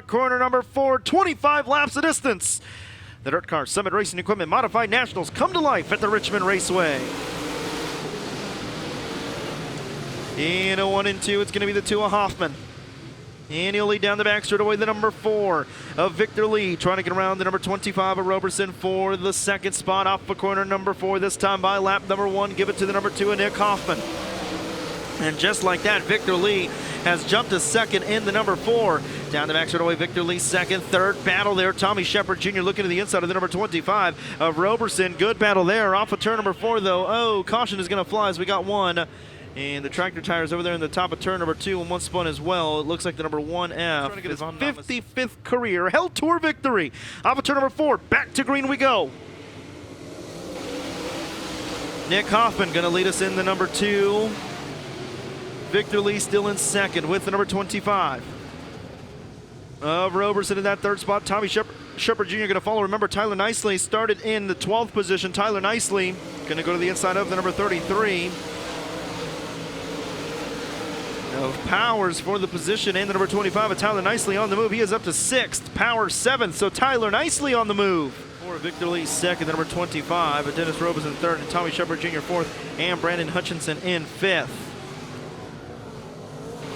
corner number 4, 25 laps of distance. The DIRTcar Summit Racing Equipment Modified Nationals come to life at the Richmond Raceway. In a 1 and 2, it's going to be the 2 of Hoffman. And he'll lead down the back straightaway, the number 4 of Victor Lee, trying to get around the number 25 of Roberson for the second spot. Off the corner number 4, this time by lap number 1. Give it to the number 2 of Nick Hoffman. And just like that, Victor Lee has jumped to second in the number 4. Down the back straightaway, Victor Lee second. Third battle there, Tommy Shepard Jr. looking to the inside of the number 25 of Roberson. Good battle there. Off of turn number 4, though. Oh, caution is going to fly as we got one. And the tractor tires over there in the top of turn number 2 and one spun as well. It looks like the number 1F. Trying to get his 55th career Held Tour victory. Off of turn number 4, back to green we go. Nick Hoffman going to lead us in the number 2. Victor Lee still in second with the number 25 of Roberson in that third spot. Tommy Shepard Jr. going to follow. Remember, Tyler Nicely started in the 12th position. Tyler Nicely going to go to the inside of the number 33 of Powers for the position, and the number 25 of Tyler Nicely on the move. He is up to 6th. Powers 7th, so Tyler Nicely on the move. For Victor Lee second, the number 25 of Dennis Roberson third, and Tommy Shepard Jr. 4th, and Brandon Hutchinson in 5th.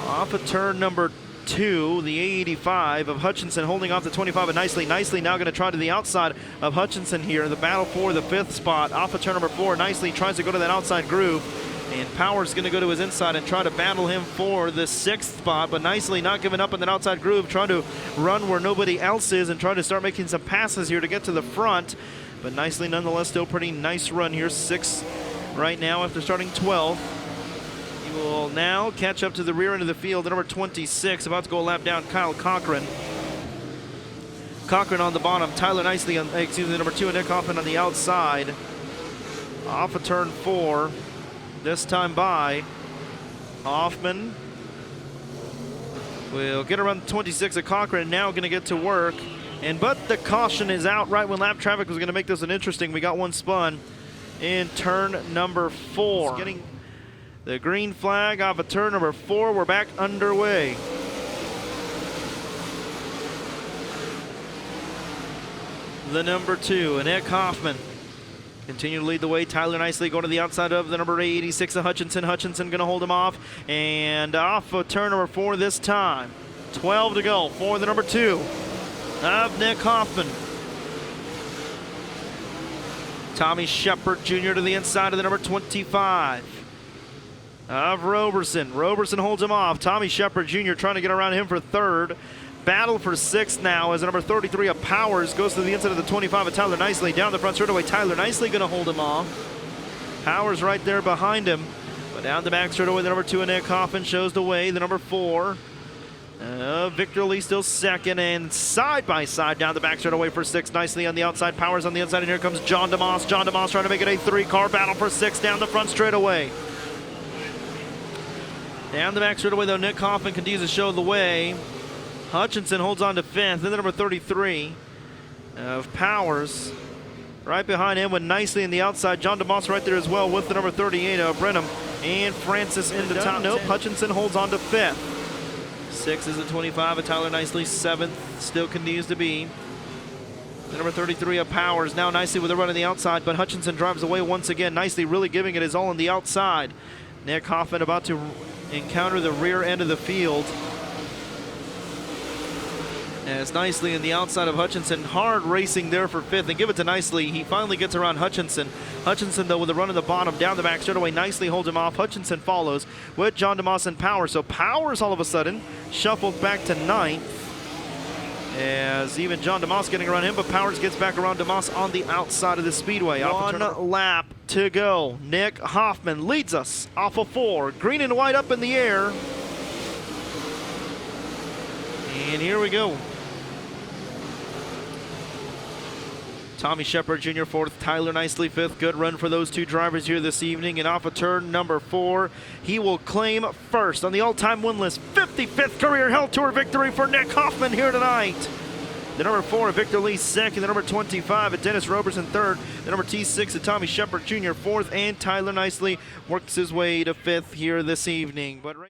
Off of turn number 2, the 85 of Hutchinson holding off the 25 of Nicely. Nicely now going to try to the outside of Hutchinson here. The battle for the 5th spot. Off of turn number 4, Nicely tries to go to that outside groove. And Powers going to go to his inside and try to battle him for the 6th spot, but Nicely not giving up in that outside groove, trying to run where nobody else is and trying to start making some passes here to get to the front. But Nicely nonetheless still pretty nice run here, 6th right now after starting 12th. He will now catch up to the rear end of the field, the number 26, about to go a lap down, Kyle Cochran. Cochran on the bottom, Tyler Nicely, the number 2, and Nick Hoffman on the outside. Off of turn 4. This time by Hoffman. We'll get around 26 of Cochran, now going to get to work. But the caution is out right when lap traffic was going to make this an interesting. We got one spun in turn number 4. Getting the green flag off of turn number 4. We're back underway. The number 2, Nick Hoffman. Continue to lead the way. Tyler Nicely going to the outside of the number 86 of Hutchinson. Hutchinson going to hold him off. And off of turn number 4 this time. 12 to go for the number 2 of Nick Hoffman. Tommy Shepard Jr. to the inside of the number 25 of Roberson. Roberson holds him off. Tommy Shepard Jr. trying to get around him for 3rd. Battle for 6th now as the number 33 of Powers goes to the inside of the 25 of Tyler Nicely. Down the front straightaway, Tyler Nicely going to hold him off. Powers right there behind him. But down the back straightaway, the number 2 of Nick Hoffman shows the way. The number 4 Victor Lee still second, and side by side down the back straightaway for 6th. Nicely on the outside, Powers on the inside, and here comes John DeMoss. John DeMoss trying to make it a 3-car battle for 6th down the front straightaway. Down the back straightaway, though, Nick Hoffman continues to show the way. Hutchinson holds on to 5th, then the number 33 of Powers. Right behind him with Nicely in the outside. John DeMoss right there as well with the number 38 of Brenham. And Francis in the top. Nope, Hutchinson holds on to 5th. 6 is the 25 of Tyler Nicely. 7th still continues to be the number 33 of Powers. Now Nicely with a run on the outside, but Hutchinson drives away once again. Nicely really giving it his all on the outside. Nick Hoffman about to encounter the rear end of the field. As Nicely in the outside of Hutchinson, hard racing there for 5th, and give it to Nicely. He finally gets around Hutchinson. Hutchinson, though, with a run in the bottom, down the back straightaway. Nicely holds him off. Hutchinson follows with John DeMoss and Powers. So Powers, all of a sudden, shuffled back to 9th. As even John DeMoss getting around him, but Powers gets back around DeMoss on the outside of the speedway. One lap to go. Nick Hoffman leads us off of 4. Green and white up in the air. And here we go. Tommy Shepard Jr. 4th, Tyler Nicely 5th. Good run for those 2 drivers here this evening. And off of turn number 4, he will claim 1st on the all-time win list. 55th career Held Tour victory for Nick Hoffman here tonight. The number 4 of Victor Lee 2nd. The number 25 of Dennis Roberson 3rd. The number T6 of Tommy Shepard Jr. 4th. And Tyler Nicely works his way to 5th here this evening. But